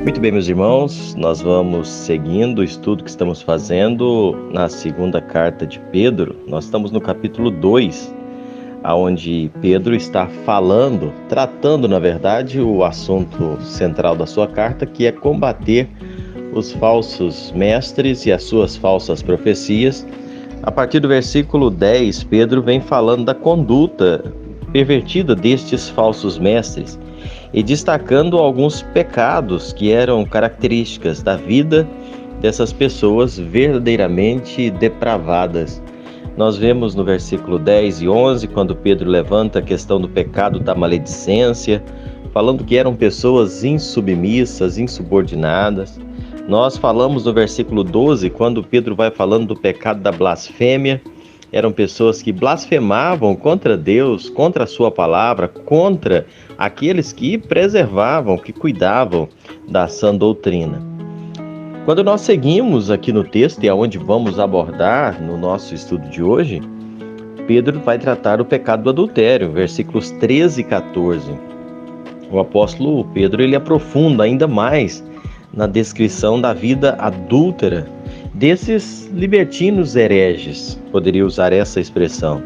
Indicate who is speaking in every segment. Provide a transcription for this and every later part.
Speaker 1: Muito bem, meus irmãos, nós vamos seguindo o estudo que estamos fazendo na segunda carta de Pedro. Nós estamos no capítulo 2, onde Pedro está tratando, na verdade, o assunto central da sua carta, que é combater os falsos mestres e as suas falsas profecias. A partir do versículo 10, Pedro vem falando da conduta pervertida destes falsos mestres e destacando alguns pecados que eram características da vida dessas pessoas verdadeiramente depravadas. Nós vemos no versículo 10 e 11, quando Pedro levanta a questão do pecado da maledicência, falando que eram pessoas insubmissas, insubordinadas. Nós falamos no versículo 12, quando Pedro vai falando do pecado da blasfêmia. Eram pessoas que blasfemavam contra Deus, contra a sua palavra, contra aqueles que preservavam, que cuidavam da sã doutrina. Quando nós seguimos aqui no texto, e é onde vamos abordar no nosso estudo de hoje, Pedro vai tratar o pecado do adultério, versículos 13 e 14. O apóstolo Pedro, ele aprofunda ainda mais na descrição da vida adúltera desses libertinos hereges, poderia usar essa expressão.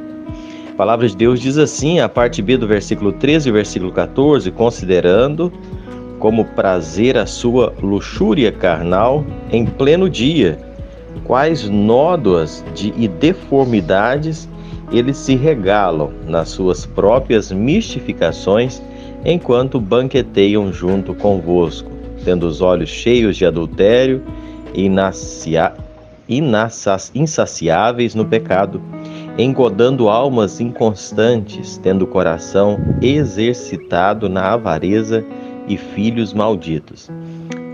Speaker 1: A palavra de Deus diz assim, a parte B do versículo 13 e versículo 14, considerando como prazer a sua luxúria carnal em pleno dia, quais nódoas e deformidades eles se regalam nas suas próprias mistificações, enquanto banqueteiam junto convosco, tendo os olhos cheios de adultério e insaciáveis no pecado, engodando almas inconstantes, tendo o coração exercitado na avareza e filhos malditos.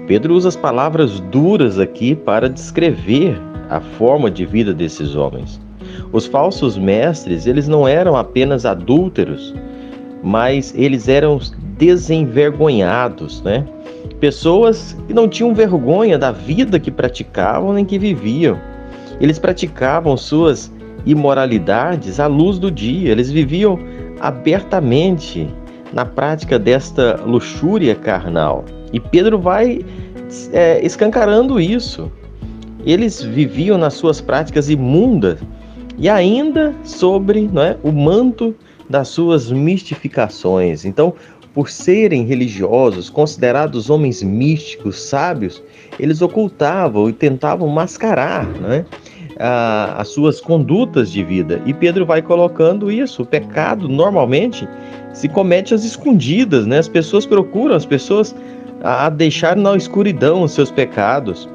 Speaker 1: Pedro usa as palavras duras aqui para descrever a forma de vida desses homens. Os falsos mestres, eles não eram apenas adúlteros, mas eles eram desenvergonhados, né? Pessoas que não tinham vergonha da vida que praticavam nem que viviam. Eles praticavam suas imoralidades à luz do dia. Eles viviam abertamente na prática desta luxúria carnal. E Pedro vai escancarando isso. Eles viviam nas suas práticas imundas e ainda sobre, o manto das suas mistificações. Então, por serem religiosos, considerados homens místicos, sábios, eles ocultavam e tentavam mascarar, as suas condutas de vida. E Pedro vai colocando isso. O pecado normalmente se comete às escondidas, As pessoas procuram, a deixar na escuridão os seus pecados.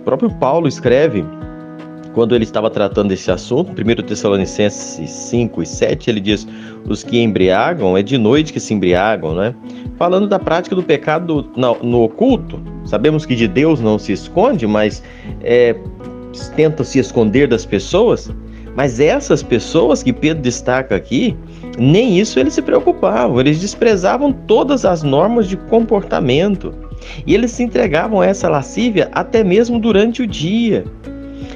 Speaker 1: O próprio Paulo escreve, quando ele estava tratando desse assunto, 1 Tessalonicenses 5 e 7, ele diz, os que embriagam, é de noite que se embriagam, Falando da prática do pecado no oculto. Sabemos que de Deus não se esconde, mas tenta se esconder das pessoas. Mas essas pessoas que Pedro destaca aqui, nem isso eles se preocupavam. Eles desprezavam todas as normas de comportamento. E eles se entregavam a essa lascívia até mesmo durante o dia.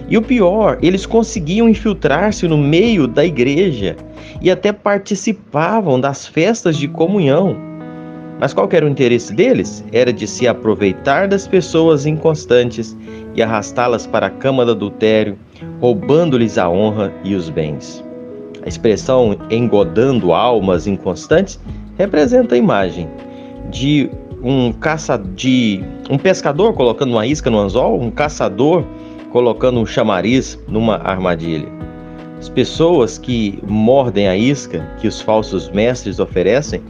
Speaker 1: E o pior, eles conseguiam infiltrar-se no meio da igreja e até participavam das festas de comunhão. Mas qual que era o interesse deles? Era de se aproveitar das pessoas inconstantes e arrastá-las para a cama do adultério, roubando-lhes a honra e os bens. A expressão engodando almas inconstantes representa a imagem de um pescador colocando uma isca no anzol, um caçador colocando um chamariz numa armadilha. As pessoas que mordem a isca que os falsos mestres oferecem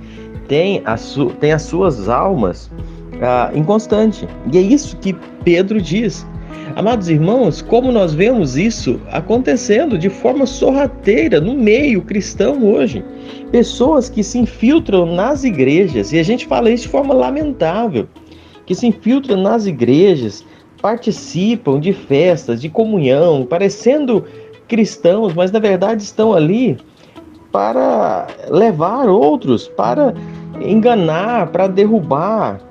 Speaker 1: têm as suas almas inconstantes. E é isso que Pedro diz. Amados irmãos, como nós vemos isso acontecendo de forma sorrateira no meio cristão hoje. Pessoas que se infiltram nas igrejas, e a gente fala isso de forma lamentável, que se infiltram nas igrejas, participam de festas, de comunhão, parecendo cristãos, mas na verdade estão ali para levar outros, para enganar, para derrubar.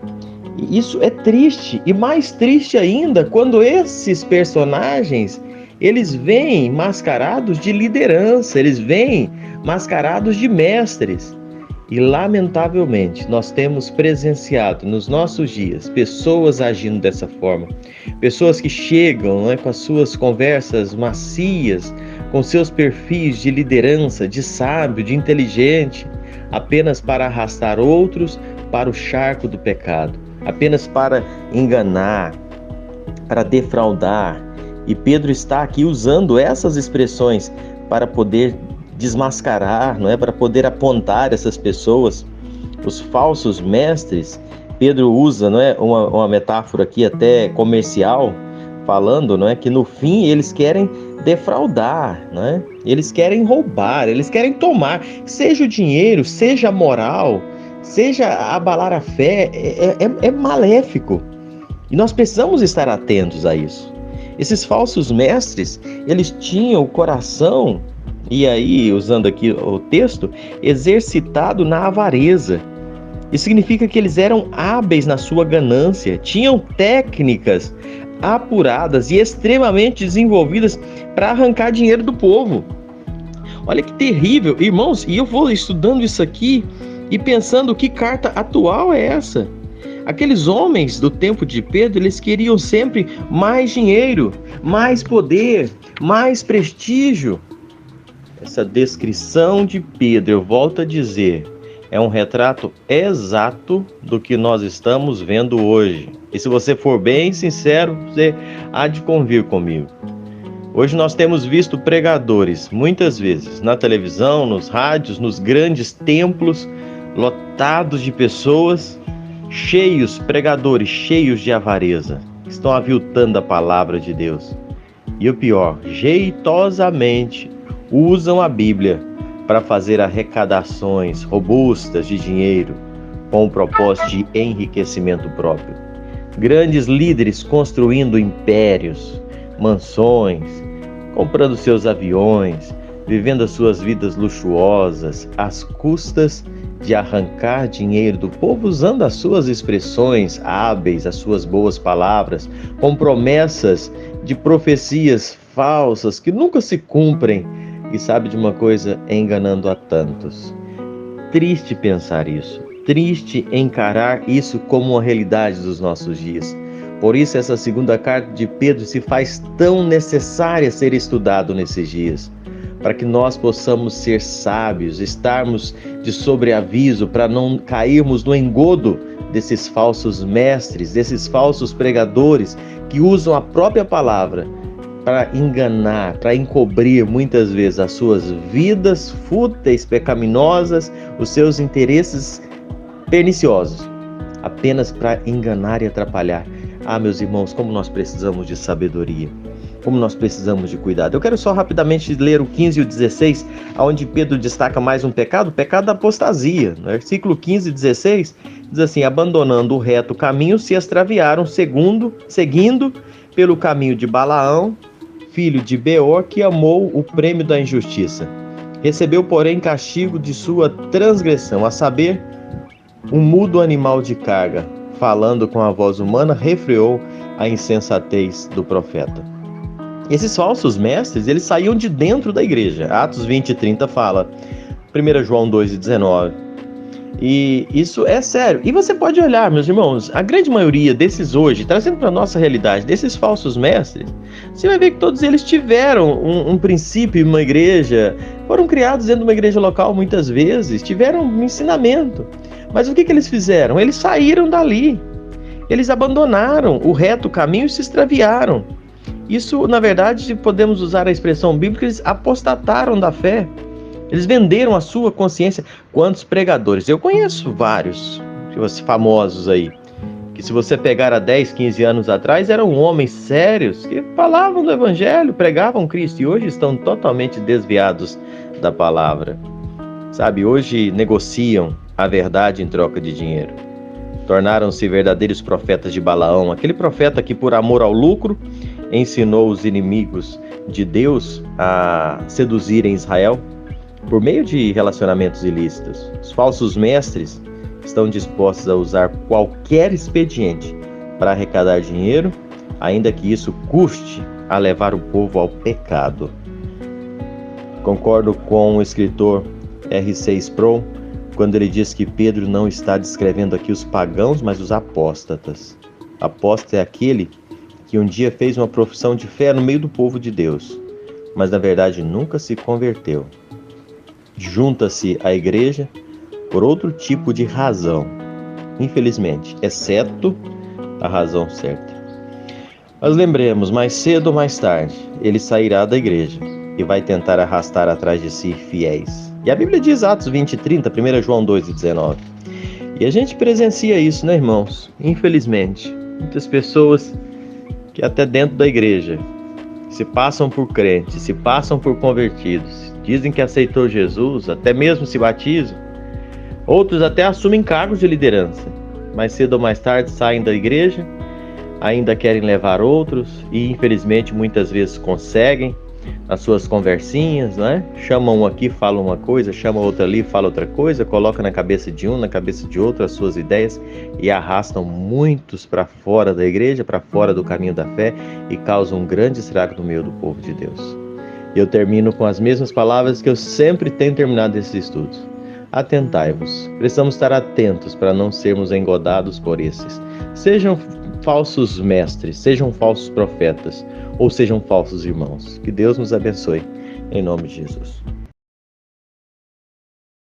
Speaker 1: Isso é triste, e mais triste ainda quando esses personagens, eles vêm mascarados de liderança, eles vêm mascarados de mestres. E, lamentavelmente, nós temos presenciado nos nossos dias pessoas agindo dessa forma. Pessoas que chegam, com as suas conversas macias, com seus perfis de liderança, de sábio, de inteligente, apenas para arrastar outros para o charco do pecado, apenas para enganar, para defraudar. E Pedro está aqui usando essas expressões para poder desmascarar, para poder apontar essas pessoas, os falsos mestres. Pedro usa, uma metáfora aqui até comercial, falando, que no fim eles querem defraudar, eles querem roubar, eles querem tomar, seja o dinheiro, seja a moral, seja abalar a fé, é maléfico. E nós precisamos estar atentos a isso. Esses falsos mestres, eles tinham o coração, e aí, usando aqui o texto, exercitado na avareza. Isso significa que eles eram hábeis na sua ganância, tinham técnicas apuradas e extremamente desenvolvidas para arrancar dinheiro do povo. Olha que terrível, irmãos, e eu vou estudando isso aqui e pensando que carta atual é essa. Aqueles homens do tempo de Pedro, eles queriam sempre mais dinheiro, mais poder, mais prestígio. Essa descrição de Pedro, eu volto a dizer, é um retrato exato do que nós estamos vendo hoje. E se você for bem sincero, você há de convir comigo. Hoje nós temos visto pregadores, muitas vezes, na televisão, nos rádios, nos grandes templos, lotados de pessoas, cheios, pregadores cheios de avareza, que estão aviltando a palavra de Deus. E o pior, jeitosamente, usam a Bíblia para fazer arrecadações robustas de dinheiro com o propósito de enriquecimento próprio. Grandes líderes construindo impérios, mansões, comprando seus aviões, vivendo as suas vidas luxuosas às custas de arrancar dinheiro do povo, usando as suas expressões hábeis, as suas boas palavras, com promessas de profecias falsas que nunca se cumprem. E sabe de uma coisa? Enganando a tantos. Triste pensar isso. Triste encarar isso como uma realidade dos nossos dias. Por isso essa segunda carta de Pedro se faz tão necessária ser estudado nesses dias. Para que nós possamos ser sábios, estarmos de sobreaviso, para não cairmos no engodo desses falsos mestres, desses falsos pregadores que usam a própria palavra para enganar, para encobrir muitas vezes as suas vidas fúteis, pecaminosas, os seus interesses perniciosos, apenas para enganar e atrapalhar. Meus irmãos, como nós precisamos de sabedoria, como nós precisamos de cuidado. Eu quero só rapidamente ler o 15 e o 16, onde Pedro destaca mais um pecado, o pecado da apostasia. No versículo 15 e 16, diz assim: abandonando o reto caminho, se extraviaram, seguindo pelo caminho de Balaão, filho de Beor, que amou o prêmio da injustiça. Recebeu, porém, castigo de sua transgressão, a saber, um mudo animal de carga, falando com a voz humana, refreou a insensatez do profeta. Esses falsos mestres, eles saíam de dentro da igreja. Atos 20 e 30 fala, 1 João 2 e 19. E isso é sério. E você pode olhar, meus irmãos, a grande maioria desses hoje, trazendo para a nossa realidade, desses falsos mestres, você vai ver que todos eles tiveram um princípio em uma igreja, foram criados dentro de uma igreja local muitas vezes, tiveram um ensinamento. Mas o que eles fizeram? Eles saíram dali. Eles abandonaram o reto caminho e se extraviaram. Isso, na verdade, podemos usar a expressão bíblica, eles apostataram da fé. Eles venderam a sua consciência. Quantos pregadores? Eu conheço vários famosos aí, que se você pegar há 10, 15 anos atrás, eram homens sérios, que falavam do evangelho, pregavam Cristo, e hoje estão totalmente desviados da palavra. Sabe, hoje negociam a verdade em troca de dinheiro. Tornaram-se verdadeiros profetas de Balaão, aquele profeta que, por amor ao lucro, ensinou os inimigos de Deus a seduzirem Israel por meio de relacionamentos ilícitos. Os falsos mestres estão dispostos a usar qualquer expediente para arrecadar dinheiro, ainda que isso custe a levar o povo ao pecado. Concordo com o escritor R.C. Sproul quando ele diz que Pedro não está descrevendo aqui os pagãos, mas os apóstatas. Apóstata é aquele que um dia fez uma profissão de fé no meio do povo de Deus, mas na verdade nunca se converteu. Junta-se à igreja por outro tipo de razão, infelizmente, exceto a razão certa. Mas lembremos, mais cedo ou mais tarde, ele sairá da igreja e vai tentar arrastar atrás de si fiéis. E a Bíblia diz, Atos 20 e 30, 1 João 2 e 19. E a gente presencia isso, né, irmãos? Infelizmente, muitas pessoas que até dentro da igreja se passam por crentes, se passam por convertidos, dizem que aceitou Jesus, até mesmo se batizam. Outros até assumem cargos de liderança, mas cedo ou mais tarde saem da igreja, ainda querem levar outros e infelizmente muitas vezes conseguem nas suas conversinhas, né? Chamam um aqui, falam uma coisa, chama outro ali, fala outra coisa, coloca na cabeça de um, na cabeça de outro as suas ideias e arrastam muitos para fora da igreja, para fora do caminho da fé e causam um grande estrago no meio do povo de Deus. Eu termino com as mesmas palavras que eu sempre tenho terminado esses estudos. Atentai-vos, precisamos estar atentos para não sermos engodados por esses. Sejam falsos mestres, sejam falsos profetas ou sejam falsos irmãos. Que Deus nos abençoe, em nome de Jesus.